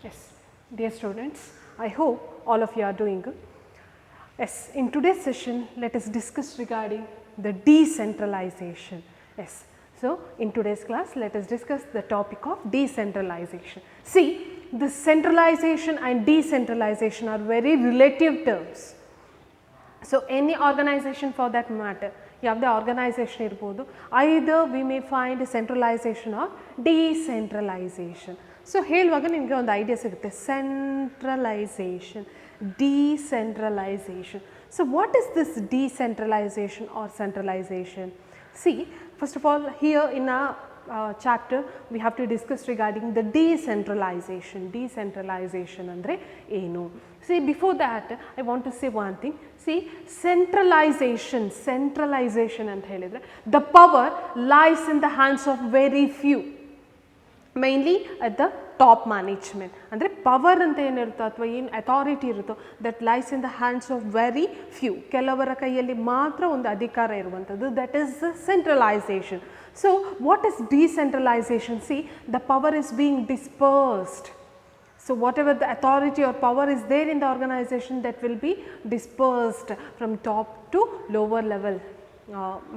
Yes, dear students, I hope all of you are doing good. Yes, in today's session, let us discuss regarding the decentralization. Yes, so in today's class, let us discuss the topic of decentralization. See, the centralization and decentralization are very relative terms. So, any organization for that matter, ಯಾವುದೇ organisation ಇರ್ಬೋದು, either we may find centralization or decentralization. So ಹೇಳುವಾಗ ನಿಮಗೆ ಒಂದು idea ಸಿಗುತ್ತೆ, centralization, decentralization. So what is this decentralization or centralization? See, first of all, here in our chapter we have to discuss regarding the decentralization. Decentralization andre enu? See, before that I want to say one thing. See, centralization anta helidre the power lies in the hands of very few, mainly at the top management. ಅಂದರೆ power ಅಂತ ಏನಿರುತ್ತೋ ಅಥವಾ ಏನು authority ಇರುತ್ತೋ that lies in the hands of very few, ಕೆಲವರ ಕೈಯಲ್ಲಿ ಮಾತ್ರ ಒಂದು ಅಧಿಕಾರ ಇರುವಂಥದ್ದು, that is the centralization. So what is decentralization? See, the power is being dispersed. So whatever the authority or power is there in the organization, that will be dispersed from top to lower level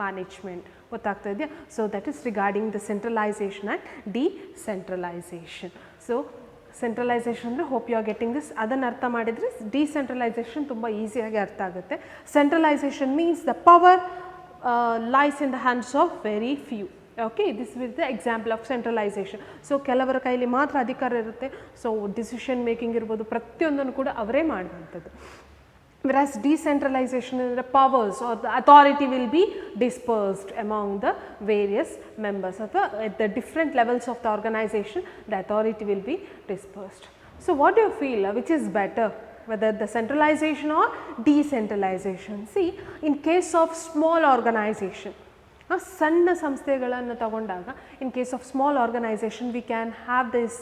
management. ಗೊತ್ತಾಗ್ತಾ ಇದೆಯಾ? So that is regarding the centralization and decentralization. So centralization ಅಂದರೆ hope you are getting this. ಅದನ್ನು ಅರ್ಥ ಮಾಡಿದರೆ decentralization ತುಂಬ ಈಸಿಯಾಗಿ ಅರ್ಥ ಆಗುತ್ತೆ. Centralization means the power lies in the hands of very few. Okay, this is the example of centralization. So ಕೆಲವರ ಕೈಲಿ ಮಾತ್ರ ಅಧಿಕಾರ ಇರುತ್ತೆ. ಸೊ ಡಿಸಿಷನ್ ಮೇಕಿಂಗ್ ಇರ್ಬೋದು, ಪ್ರತಿಯೊಂದನ್ನು ಕೂಡ ಅವರೇ ಮಾಡುವಂಥದ್ದು. Whereas decentralization is the powers or the authority will be dispersed among the various members, or at the different levels of the organization the authority will be dispersed. So what do you feel, which is better, whether the centralization or decentralization? See, in case of small organization, ಸಣ್ಣ ಸಂಸ್ಥೆಗಳನ್ನು ತಗೊಂಡಾಗ, in case of small organization we can have this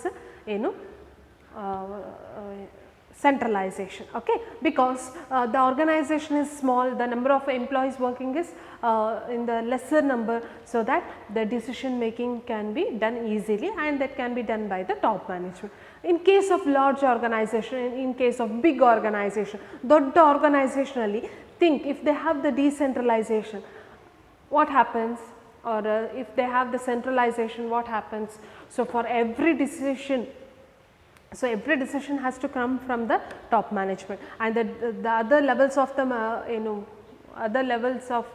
ಏನು centralization, okay, because the organization is small, the number of employees working is in the lesser number, so that the decision making can be done easily and that can be done by the top management. In case of large organization, in case of big organization, ದೊಡ್ಡ organization ಅಲ್ಲಿ think if they have the decentralization, what happens, or if they have the centralization, what happens? So for every decision, so every decision has to come from the top management, and the other levels of the other levels of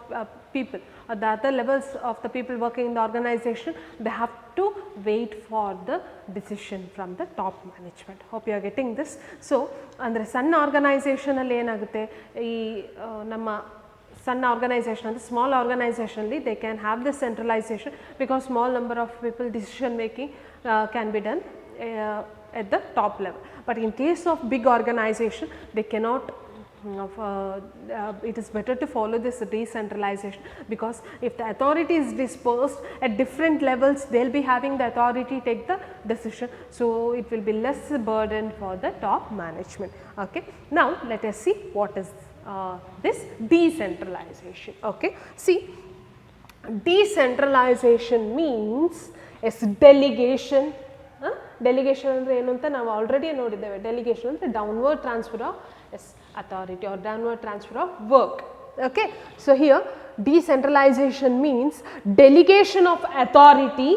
people, or the other levels of the people working in the organization, they have to wait for the decision from the top management. Hope you are getting this. So ಅಂದರೆ ಸಣ್ಣ organisation ಅಲ್ಲಿ ಏನಾಗುತ್ತೆ, ಈ ನಮ್ಮ ಸಣ್ಣ organization ಅಂದರೆ small ಆರ್ಗನೈಸೇಷನಲ್ಲಿ they can have the centralization, because small number of people decision making can be done at the top level. But in case of big organization, they cannot, it is better to follow this decentralization, because if the authority is dispersed at different levels, they will be having the authority take the decision, so it will be less burden for the top management. Okay, now let us see what is this decentralization. Okay, see, decentralization means is delegation. Delegation ಅಂದರೆ ಏನು ಅಂತ ನಾವು already ನೋಡಿದ್ದೇವೆ. Delegation ಅಂದರೆ downward transfer of authority or downward transfer of work. Okay, so here decentralization means delegation of authority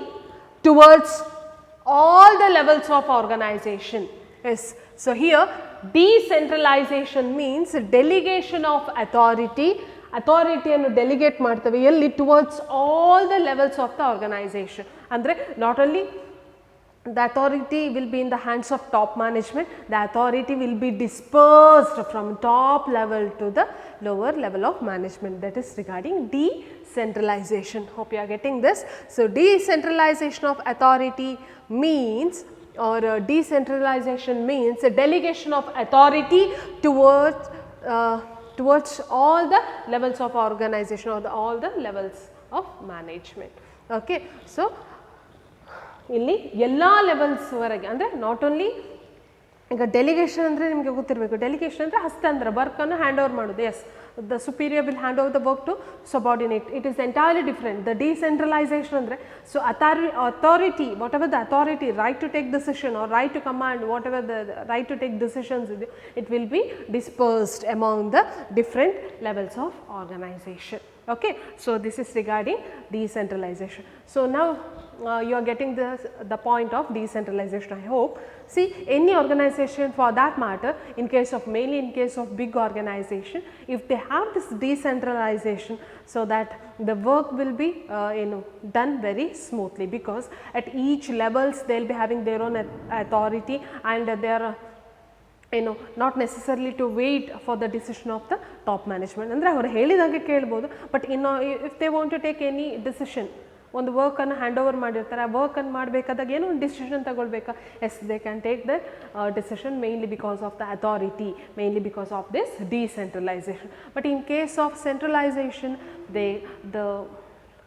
towards all the levels of organization. Yes, so here decentralization means delegation of ಅಥಾರಿಟಿಯನ್ನು delegate ಮಾಡ್ತೇವೆ ಎಲ್ಲಿ, towards all the levels of the organization. ಅಂದರೆ not only the authority will be in the hands of top management, the authority will be dispersed from top level to the lower level of management. That is regarding decentralization. Hope you are getting this. So decentralization of authority means, or decentralization means a delegation of authority towards all the levels of organization, or all the levels of management. Okay, so ಇಲ್ಲಿ ಎಲ್ಲ ಲೆವೆಲ್ಸ್ವರೆಗೆ, ಅಂದರೆ not only ಈಗ delegation ಅಂದರೆ ನಿಮಗೆ ಗೊತ್ತಿರಬೇಕು. Delegation ಅಂದರೆ ಹಸ್ತಾಂತರ, ವರ್ಕನ್ನು ಹ್ಯಾಂಡ್ ಓವರ್ ಮಾಡೋದು. Yes, the superior will hand over the work to subordinate. It is entirely different. The decentralization ಅಂದರೆ so authority, whatever the authority, right to take decision or right to command, whatever the right to take decisions ಇದೆ, it will be dispersed among the different levels of organization. Okay, so this is regarding decentralization. So now you are getting the point of decentralization, I hope. See, any organization for that matter, in case of mainly in case of big organization, if they have this decentralization, so that the work will be done very smoothly, because at each levels they will be having their own authority, and they are not necessarily to wait for the decision of the top management. ಅಂದರೆ ಅವರು ಹೇಳಿದಾಗೆ ಕೇಳ್ಬೋದು, but ಇನ್ನು if they want to take any decision, ಒಂದು ವರ್ಕನ್ನು hand over ಮಾಡಿರ್ತಾರೆ, ಆ ವರ್ಕನ್ನು ಮಾಡಬೇಕಾದಾಗ ಏನೋ ಒಂದು ಡಿಸಿಷನ್ ತಗೊಳ್ಬೇಕಾ, yes they can take the decision mainly because of the authority, mainly because of this decentralization. But in case of centralization, the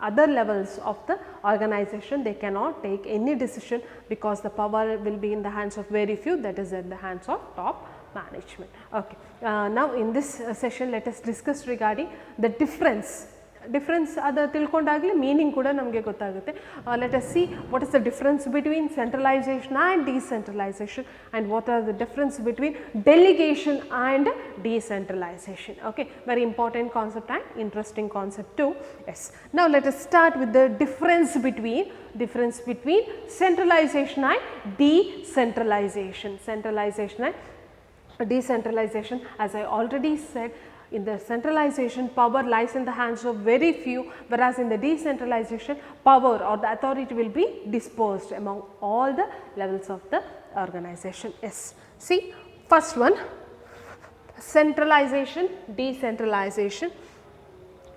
other levels of the organization, they cannot take any decision, because the power will be in the hands of very few, that is at the hands of top management. Okay, now in this session let us discuss regarding the difference ಅದು ತಿಳ್ಕೊಂಡಾಗಲೇ meaning ಕೂಡ ನಮಗೆ ಗೊತ್ತಾಗುತ್ತೆ. Let us see what is the difference between centralization and decentralization, and what are the difference between delegation and decentralization. Okay, very important concept and interesting concept too. Yes, now let us start with the difference between centralization and decentralization. Centralization and decentralization, as I already said, in the centralization, power lies in the hands of very few, whereas in the decentralization, power or the authority will be dispersed among all the levels of the organization. Yes, see, first one, centralization, decentralization.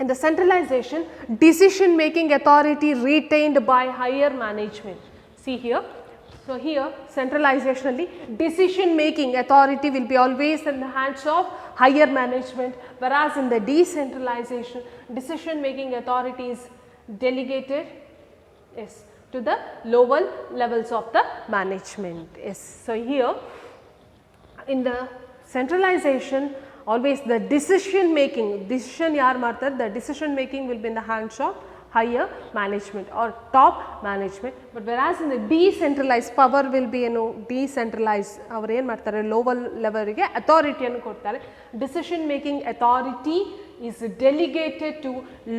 In the centralization, decision making authority retained by higher management. See here. So here centralization, decision making authority will be always in the hands of higher management, whereas in the decentralization, decision making authority is delegated, yes, to the lower levels of the management. Yes, so here in the centralization, always the decision yaar ಮಾಡ್ತಾರೆ, the decision making will be in the hands of higher management or top management, but whereas in the decentralized, power will be decentralized, ಅವರು ಏನು ಮಾಡ್ತಾರೆ, lower ಲೆವೆಲ್ಗೆ ಅಥಾರಿಟಿಯನ್ನು ಕೊಡ್ತಾರೆ. Decision making authority is delegated to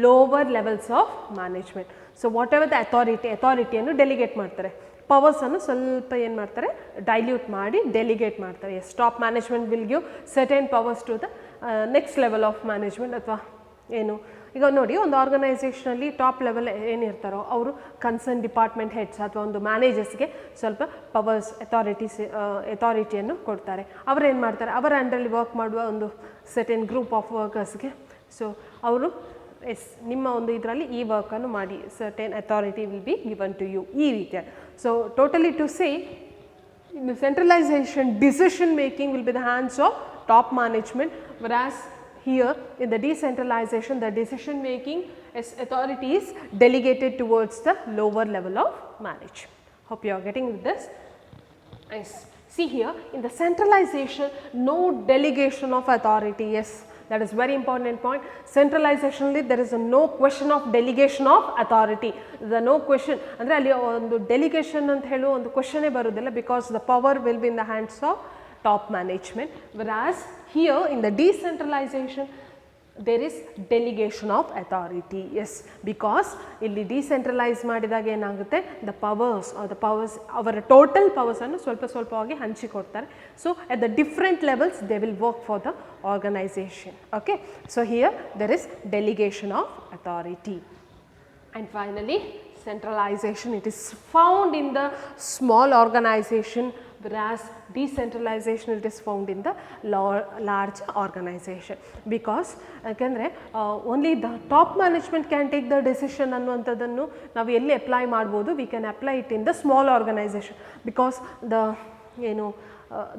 lower levels of management. So whatever the ಅಥಾರಿಟಿಯನ್ನು delegate ಮಾಡ್ತಾರೆ, ಪವರ್ಸನ್ನು ಸ್ವಲ್ಪ ಏನು ಮಾಡ್ತಾರೆ, ಡೈಲ್ಯೂಟ್ ಮಾಡಿ ಡೆಲಿಗೇಟ್ ಮಾಡ್ತಾರೆ. Yes, top management will give certain powers to the next level of management, ಅಥವಾ ಏನು, ಈಗ ನೋಡಿ ಒಂದು ಆರ್ಗನೈಸೇಷನಲ್ಲಿ ಟಾಪ್ ಲೆವೆಲ್ ಏನಿರ್ತಾರೋ ಅವರು ಕನ್ಸರ್ನ್ ಡಿಪಾರ್ಟ್ಮೆಂಟ್ ಹೆಡ್ಸ್ ಅಥವಾ ಒಂದು ಮ್ಯಾನೇಜರ್ಸ್ಗೆ ಸ್ವಲ್ಪ ಪವರ್ಸ್ ಅಥಾರಿಟಿಯನ್ನು ಕೊಡ್ತಾರೆ. ಅವರು ಏನು ಮಾಡ್ತಾರೆ, ಅವರ ಅಂಡರಲ್ಲಿ ವರ್ಕ್ ಮಾಡುವ ಒಂದು ಸರ್ಟೆನ್ ಗ್ರೂಪ್ ಆಫ್ ವರ್ಕರ್ಸ್ಗೆ, ಸೊ ಅವರು ಎಸ್ ನಿಮ್ಮ ಒಂದು ಇದರಲ್ಲಿ ಈ ವರ್ಕನ್ನು ಮಾಡಿ, certain authority will be given to you, ಈ ರೀತಿಯ. So totally to say, in the centralization, decision making will be the hands of top management, whereas here in the decentralization, the decision making authority is delegated towards the lower level of management. Hope you are getting with this. Nice. See here, in the centralization, no delegation of authority. Yes, that is very important point. Centralization, there is no question of delegation of authority. There is no question. ಅಂದರೆ ಅಲ್ಲಿ ಒಂದು delegation ಅಂತ ಹೇಳೋ ಒಂದು ಕ್ವೆಶನೇ ಬರೋದಿಲ್ಲ, because the power will be in the hands of top management, whereas here in the decentralization, there is delegation of authority. Yes, because ಇಲ್ಲಿ decentralize ಮಾಡಿದಾಗ ಏನಾಗುತ್ತೆ, the powers ಅವರ ಟೋಟಲ್ ಪವರ್ಸನ್ನು ಸ್ವಲ್ಪವಾಗಿ ಹಂಚಿಕೊಡ್ತಾರೆ. So at the different levels they will work for the organization. Okay, so here there is delegation of authority. And finally, centralization, it is found in the small organization, whereas decentralization, it is found in the large organization, because ಯಾಕೆಂದರೆ only the top management can take the decision ಅನ್ನುವಂಥದ್ದನ್ನು ನಾವು ಎಲ್ಲಿ apply ಮಾಡ್ಬೋದು, we can apply it in the small organization, because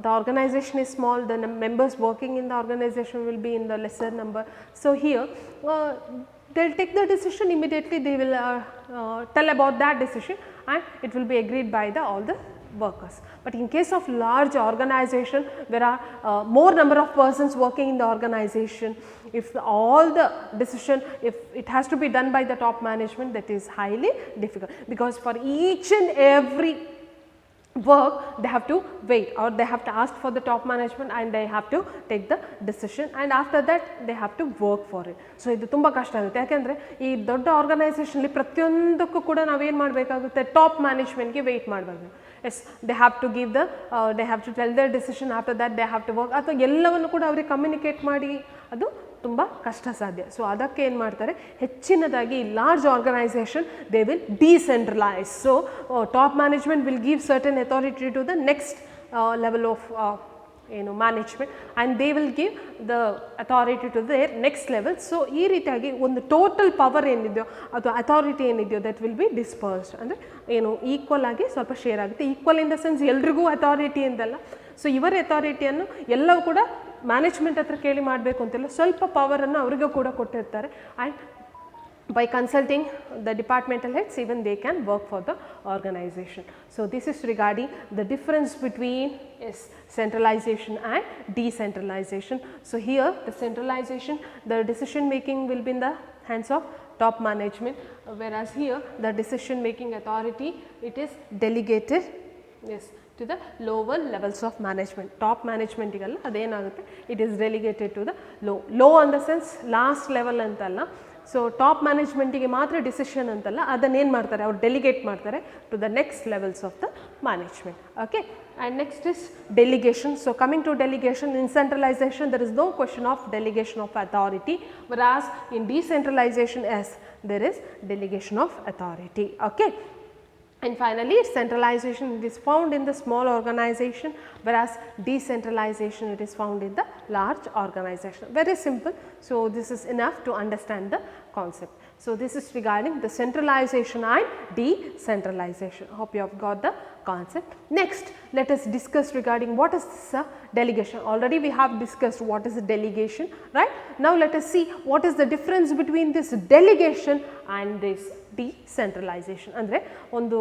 the organization is small, the members working in the organization will be in the lesser number. So here they will take the decision immediately, they will tell about that decision, and it will be agreed by all the workers. But in case of large organization, there are more number of persons working in the organization. If all the decision, if it has to be done by the top management, that is highly difficult, because for each and every work they have to wait, or they have to ask for the top management and they have to take the decision, and after that they have to work for it. So ಇದು ತುಂಬ ಕಷ್ಟ ಆಗುತ್ತೆ, ಯಾಕೆಂದರೆ ಈ ದೊಡ್ಡ ಆರ್ಗನೈಸೇಷನಲ್ಲಿ ಪ್ರತಿಯೊಂದಕ್ಕೂ ಕೂಡ ನಾವೇನು ಮಾಡಬೇಕಾಗುತ್ತೆ, ಟಾಪ್ ಮ್ಯಾನೇಜ್ಮೆಂಟ್ಗೆ ವೆಯ್ಟ್ ಮಾಡಬೇಕು. Yes, they have to give the they have to tell their decision, after that they have to work, ಅಥವಾ ಎಲ್ಲವನ್ನು ಕೂಡ ಅವ್ರಿಗೆ ಕಮ್ಯುನಿಕೇಟ್ ಮಾಡಿ ಅದು ತುಂಬ ಕಷ್ಟ ಸಾಧ್ಯ. ಸೊ ಅದಕ್ಕೆ ಏನು ಮಾಡ್ತಾರೆ, ಹೆಚ್ಚಿನದಾಗಿ large organization they will decentralize. So top management will give certain authority to the next level of management, and they will give the authority to their next level. So ಈ ರೀತಿಯಾಗಿ ಒಂದು ಟೋಟಲ್ ಪವರ್ ಏನಿದೆಯೋ ಅಥವಾ authority ಏನಿದೆಯೋ that will be dispersed, ಅಂದರೆ equal ಆಗಿ ಸ್ವಲ್ಪ share ಆಗುತ್ತೆ. ಈಕ್ವಲ್ ಇನ್ ದ ಸೆನ್ಸ್ ಎಲ್ರಿಗೂ ಅಥಾರಿಟಿ ಅಂತಲ್ಲ. ಸೊ ಇವರ ಅಥಾರಿಟಿಯನ್ನು ಎಲ್ಲವೂ ಕೂಡ ಮ್ಯಾನೇಜ್ಮೆಂಟ್ ಹತ್ರ ಕೇಳಿ ಮಾಡಬೇಕು ಅಂತಿಲ್ಲ, ಸ್ವಲ್ಪ ಪವರನ್ನು ಅವರಿಗೂ ಕೂಡ ಕೊಟ್ಟಿರ್ತಾರೆ. And by consulting the departmental heads, even they can work for the organization. So this is regarding the difference between centralization and decentralization. So here the centralization, the decision making will be in the hands of top management, whereas here the decision making authority, it is delegated to the lower levels of management. Top management igalla adenagutte, it is delegated to the low in the sense last level antalla. So top ಮ್ಯಾನೇಜ್ಮೆಂಟಿಗೆ ಮಾತ್ರ decision ಅಂತಲ್ಲ, ಅದನ್ನೇನು ಮಾಡ್ತಾರೆ, ಅವ್ರು delegate ಮಾಡ್ತಾರೆ to the next levels of the management. Okay, and next is delegation. So coming to delegation, in centralization there is no question of delegation of authority, whereas in decentralization yes there is delegation of authority. Okay. And finally, centralization, it is found in the small organization, whereas decentralization, it is found in the large organization. Very simple. So this is enough to understand the concept. So this is regarding the centralization and decentralization. Hope you have got the concept. Next, let us discuss regarding what is this delegation. Already we have discussed what is a delegation, right? Now let us see what is the difference between this delegation and this decentralization. ಅಂದರೆ ಒಂದು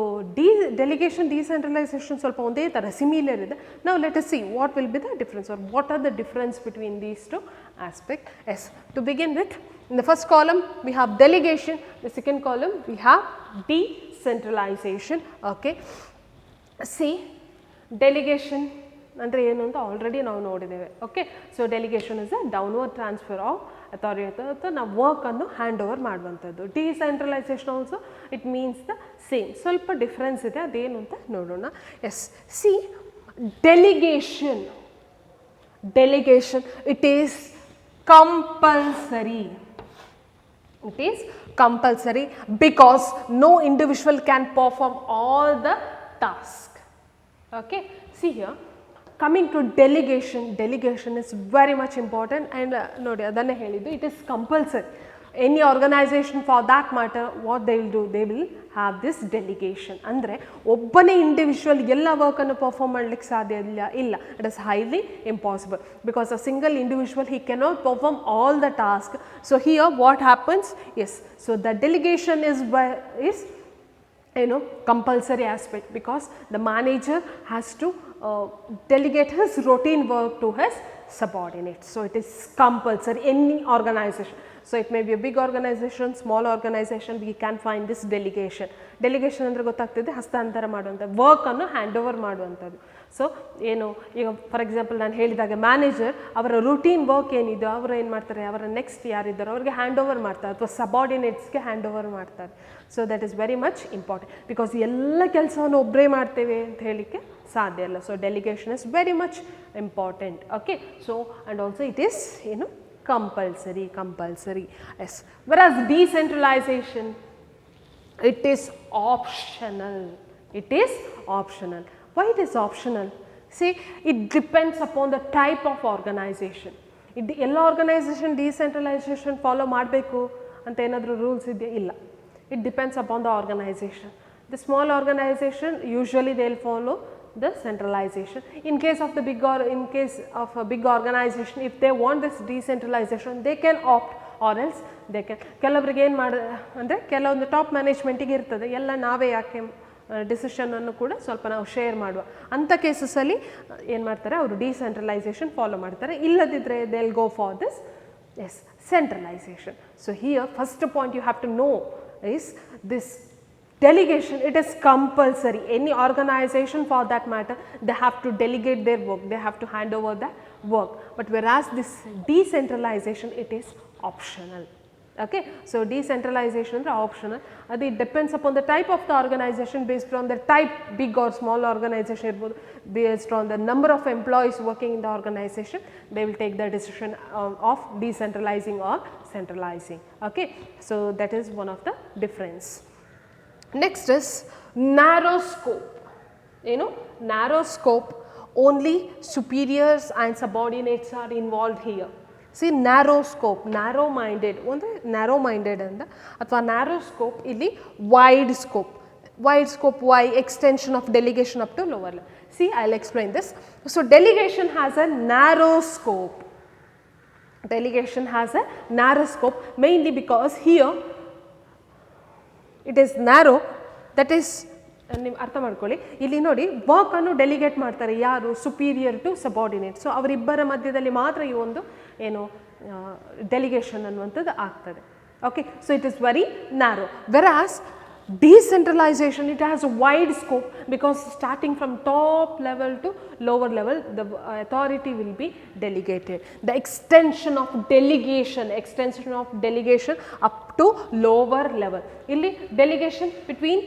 delegation decentralization ಸ್ವಲ್ಪ ಒಂದೇ ಥರ similar ಇದೆ. Now let us see what will be the difference, or what are the difference between these two aspects. Yes, to begin with, in the first column we have delegation, the second column we have decentralization. Okay, see, delegation ಅಂದರೆ ಏನು ಅಂತ already ನಾವು ನೋಡಿದ್ದೇವೆ. Okay, so delegation is a downward transfer of authority, ಅಥವಾ ನಾವು ವರ್ಕನ್ನು hand over ಮಾಡುವಂಥದ್ದು. Decentralization also it means the same, ಸ್ವಲ್ಪ ಡಿಫ್ರೆನ್ಸ್ ಇದೆ, ಅದೇನು ಅಂತ ನೋಡೋಣ. Yes, see, delegation it is compulsory. It is compulsory because no individual can perform all the task. Okay, see here, coming to delegation, delegation is very much important, and ನೋಡಿ ಅದನ್ನೇ ಹೇಳಿದ್ದು, it is compulsory. Any organization for that matter, what they will do, they will have this delegation. ಅಂದರೆ ಒಬ್ಬನೇ individual ಎಲ್ಲ ವರ್ಕನ್ನು perform ಮಾಡಲಿಕ್ಕೆ ಸಾಧ್ಯ ಇಲ್ಲ, it is highly impossible, because a single individual he cannot perform all the task. So here what happens, yes, so the delegation is compulsory aspect, because the manager has to delegate his routine work to his subordinates. So it is compulsory, any organization. So it may be a big organization, small organization, we can find this delegation. Delegation ಅಂದರೆ ಗೊತ್ತಾಗ್ತಿದೆ, ಹಸ್ತಾಂತರ ಮಾಡುವಂಥ, ವರ್ಕನ್ನು hand over ಮಾಡುವಂಥದ್ದು. So ಏನು, ಈಗ for example ನಾನು ಹೇಳಿದಾಗ manager ಅವರ ರೂಟೀನ್ ವರ್ಕ್ ಏನಿದೆ ಅವರು ಏನು ಮಾಡ್ತಾರೆ, ಅವರ ನೆಕ್ಸ್ಟ್ ಯಾರಿದ್ದಾರೋ ಅವ್ರಿಗೆ ಹ್ಯಾಂಡ್ ಓವರ್ ಮಾಡ್ತಾರೆ, ಅಥವಾ ಸಬಾರ್ಡಿನೇಟ್ಸ್ಗೆ ಹ್ಯಾಂಡ್ ಓವರ್ ಮಾಡ್ತಾರೆ. So that is very much important, because ಎಲ್ಲ ಕೆಲಸವನ್ನು ಒಬ್ಬರೇ ಮಾಡ್ತೇವೆ ಅಂತ ಹೇಳಲಿಕ್ಕೆ ಸಾಧ್ಯ ಇಲ್ಲ. So delegation is very much important. Okay, so and also it is compulsory. Yes, whereas decentralization, it is optional. Why it is optional? See, it depends upon the type of organization. ಎಲ್ಲ organisation decentralisation follow ಮಾಡಬೇಕು ಅಂತ ಏನಾದರೂ rules ಇದೆಯಾ? ಇಲ್ಲ. It depends upon the organization. The small organization usually they will follow the centralization. In case of the a big organization, if they want this decentralization, they can opt, or else they can. ಕೆಲವರಿಗೆ ಏನು ಅಂದರೆ ಕೆಲವೊಂದು top ಮ್ಯಾನೇಜ್ಮೆಂಟಿಗೆ ಇರ್ತದೆ, ಎಲ್ಲ ನಾವೇ ಯಾಕೆ ಡಿಸಿಷನನ್ನು ಕೂಡ ಸ್ವಲ್ಪ ನಾವು ಶೇರ್ ಮಾಡುವ ಅಂಥ ಕೇಸಸಲ್ಲಿ ಏನು ಮಾಡ್ತಾರೆ ಅವರು ಡಿಸೆಂಟ್ರಲೈಸೇಷನ್ ಫಾಲೋ ಮಾಡ್ತಾರೆ. ಇಲ್ಲದಿದ್ದರೆ they will go for this centralization. So here first point you have to know is this delegation. It is compulsory. Any organization for that matter, they have to delegate their work, they have to hand over the work. But whereas this decentralization, it is optional. Okay. So decentralization is optional. It depends upon the type of the organization, based on the type, big or small organization, based on the number of employees working in the organization, they will take the decision of decentralizing or centralizing. Okay. So that is one of the difference. Next is narrow scope. Narrow scope, only superiors and subordinates are involved here. See, narrow scope, narrow minded, ಒಂದು narrow minded ಅಂತ ಅಥವಾ narrow scope ಇಲ್ಲಿ wide scope. Wide scope, why? Extension of delegation up to lower level. See, I will explain this. So delegation has a narrow scope. Delegation has a narrow scope mainly because here it is narrow, that is ನೀವು ಅರ್ಥ ಮಾಡ್ಕೊಳ್ಳಿ, ಇಲ್ಲಿ ನೋಡಿ work ಅನ್ನು delegate ಮಾಡ್ತಾರೆ ಯಾರು, superior to subordinate. So ಅವರಿಬ್ಬರ ಮಧ್ಯದಲ್ಲಿ ಮಾತ್ರ ಈ ಒಂದು ಏನು ಡೆಲಿಗೇಷನ್ ಅನ್ನುವಂಥದ್ದು ಆಗ್ತದೆ. Okay. So it is very narrow. Whereas decentralization, it has a wide scope because starting from top level to lower level, the authority will be delegated. The extension of delegation up to lower level. Illi delegation between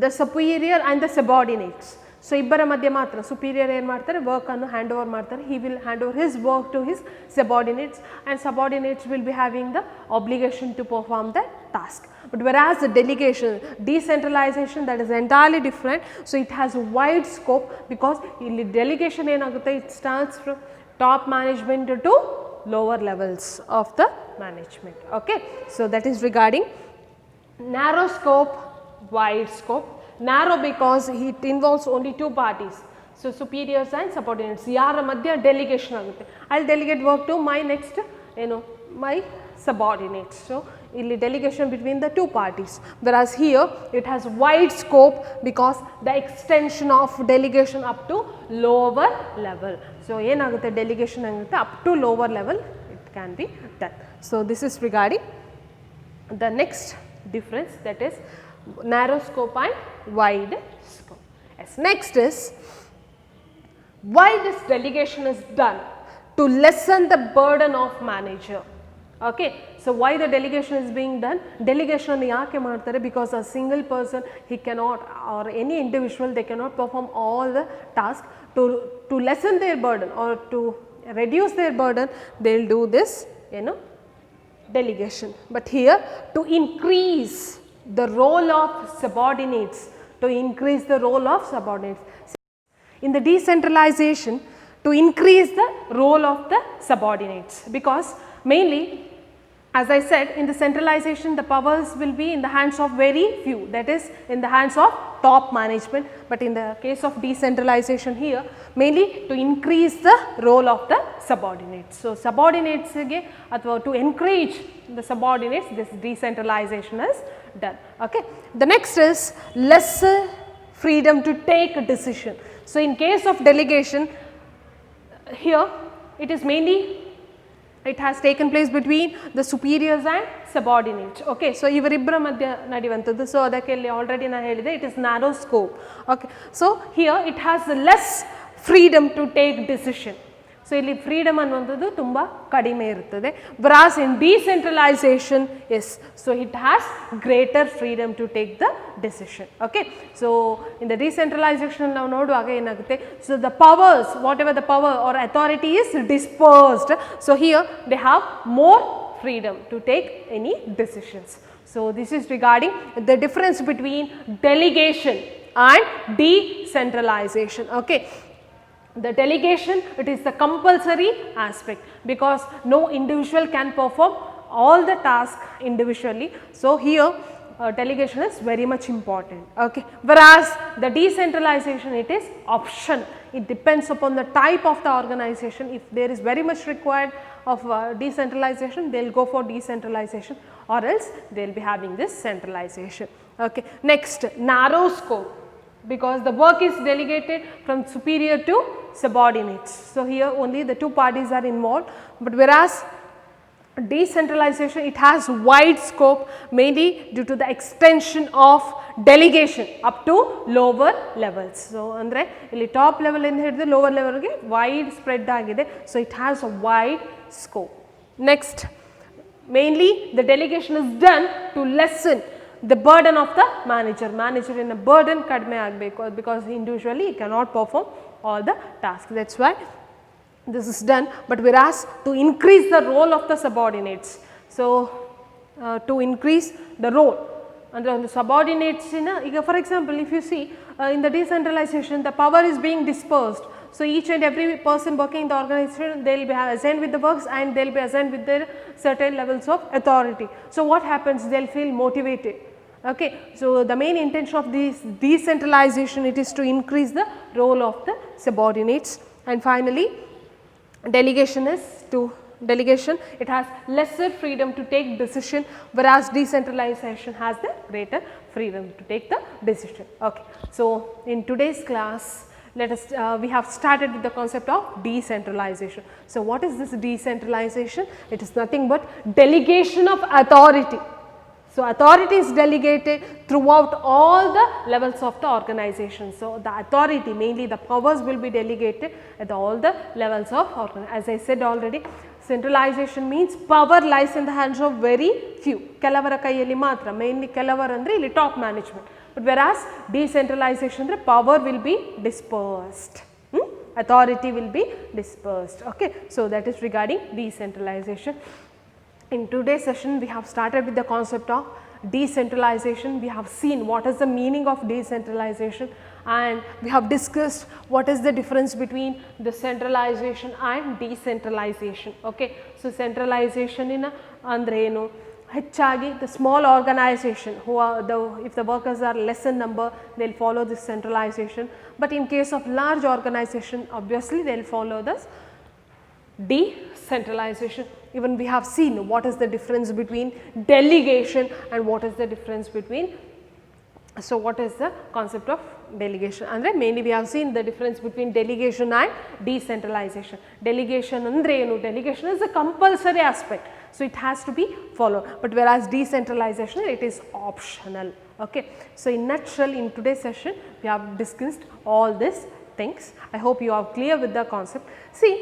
the superior and the subordinates. So ಇಬ್ಬರ ಮಧ್ಯೆ ಮಾತ್ರ. Superior ಏನು ಮಾಡ್ತಾರೆ, work ಅನ್ನು hand over ಮಾಡ್ತಾರೆ. He will hand over his work to his subordinates and subordinates will be having the obligation to perform the task. But whereas the delegation, decentralization, that is entirely different. So it has a wide scope because ಇಲ್ಲಿ delegation ಏನಾಗುತ್ತೆ, it starts from top management to lower levels of the management. Okay. So that is regarding narrow scope, wide scope. Narrow because it involves only two parties. So superiors and subordinates. ಯಾರ ಮಧ್ಯ delegation ಆಗುತ್ತೆ. I will delegate work to my next my subordinates. So ಇಲ್ಲಿ delegation between the two parties, whereas here it has wide scope because the extension of delegation up to lower level. So ಏನಾಗುತ್ತೆ, delegation ಆಗುತ್ತೆ up to lower level it can be done. So this is regarding the next difference, that is narrow scope and wide scope. Yes. Next is why this delegation is done, to lessen the burden of manager. Okay. So why the delegation is being done? Delegation ಯಾಕೆ ಮಾಡ್ತಾರೆ, because a single person he cannot, or any individual, they cannot perform all the tasks. To lessen their burden or to reduce their burden, they will do this delegation. But here to increase the role of subordinates, to increase the role of subordinates. In the decentralization, to increase the role of the subordinates, because mainly, as I said, in the centralization the powers will be in the hands of very few, that is in the hands of top management. But in the case of decentralization here, mainly to increase the role of the subordinates. So subordinates ge athwa to encourage the subordinates, this decentralization is done. Okay. The next is lesser freedom to take a decision. So in case of delegation, here it is mainly, it has taken place between the superiors and subordinates. Okay. So ಇವರಿಬ್ಬರ ಮಧ್ಯ ನಡೆಯುವಂಥದ್ದು. So ಅದಕ್ಕೆ ಇಲ್ಲಿ already ನಾನು ಹೇಳಿದೆ, it is narrow scope. Okay. So here it has less freedom to take decision. ಸೊ ಇಲ್ಲಿ freedom ಅನ್ನುವಂಥದ್ದು ತುಂಬ ಕಡಿಮೆ ಇರ್ತದೆ. whereas in decentralization, yes, so it has greater freedom to take the decision. Okay. So in the decentralization ನಾವು ನೋಡುವಾಗ ಏನಾಗುತ್ತೆ, so the powers, whatever the power or authority is dispersed, so here they have more freedom to take any decisions. So this is regarding the difference between delegation and decentralization. Okay. The delegation, it is the compulsory aspect because no individual can perform all the tasks individually. So here delegation is very much important. Okay. Whereas the decentralization, it is option. It depends upon the type of the organization. If there is very much required of decentralization, they will go for decentralization, or else they will be having this centralization. Okay. Next, narrow scope, because the work is delegated from superior to subordinates. So, here only the two parties are involved, but whereas decentralization, it has wide scope, mainly due to the extension of delegation up to lower levels. So, andre illi top level inda hiddu lower level ge wide spread agide. So, it has a wide scope. Next, mainly the delegation is done to lessen the burden of the manager. Manager in a burden kadme agbeku, because individually he cannot perform all the tasks. That is why this is done, but whereas to increase the role of the subordinates. So, to increase the role and the subordinates in a, for example, if you see in the decentralization, the power is being dispersed. So, each and every person working in the organization, they will be assigned with the works and they will be assigned with their certain levels of authority. So, what happens? They will feel motivated. Okay. So, the main intention of this decentralization, it is to increase the role of the subordinates. And finally, delegation, it has lesser freedom to take decision, whereas decentralization has the greater freedom to take the decision. Okay. So, in today's class, let us we have started with the concept of decentralization. So, what is this decentralization? It is nothing but delegation of authority. So, authority is delegated throughout all the levels of the organization. So, the authority, mainly the powers, will be delegated at all the levels of organization. As I said already, centralization means power lies in the hands of very few. Kelavara kaiyalli matra, mainly kelavara andre illi top management. But whereas decentralization, the power will be dispersed. Authority will be dispersed. Okay. So, that is regarding decentralization. In today's session, we have started with the concept of decentralization. We have seen what is the meaning of decentralization, and we have discussed what is the difference between the centralization and decentralization. Okay. So, centralization in andre enu ಹೆಚ್ಚಾಗಿ the small organization who are if the workers are less in number, they will follow this centralization, but in case of large organization, obviously they will follow this decentralization. Even we have seen what is the difference between delegation and what is the difference between. So, what is the concept of delegation? Andre mainly we have seen the difference between delegation and decentralization. Delegation andre enu? Delegation is a compulsory aspect. So, it has to be followed, but whereas decentralization, it is optional. Okay. So, in nutshell, in today's session we have discussed all these things. I hope you are clear with the concept. See,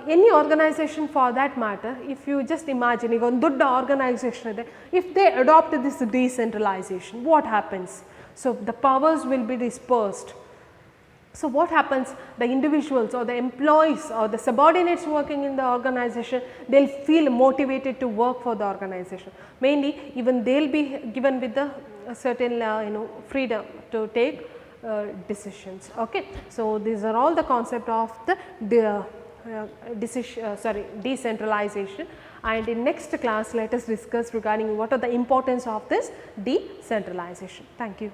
any organization for that matter, if you just imagine even dodda organization, if they adopt this decentralization, what happens? So, the powers will be dispersed. So, what happens? The individuals or the employees or the subordinates working in the organization, they will feel motivated to work for the organization. Mainly, even they will be given with the certain freedom to take decisions. Okay. So, these are all the concept of the decentralization, and in next class let us discuss regarding what are the importance of this decentralization. Thank you.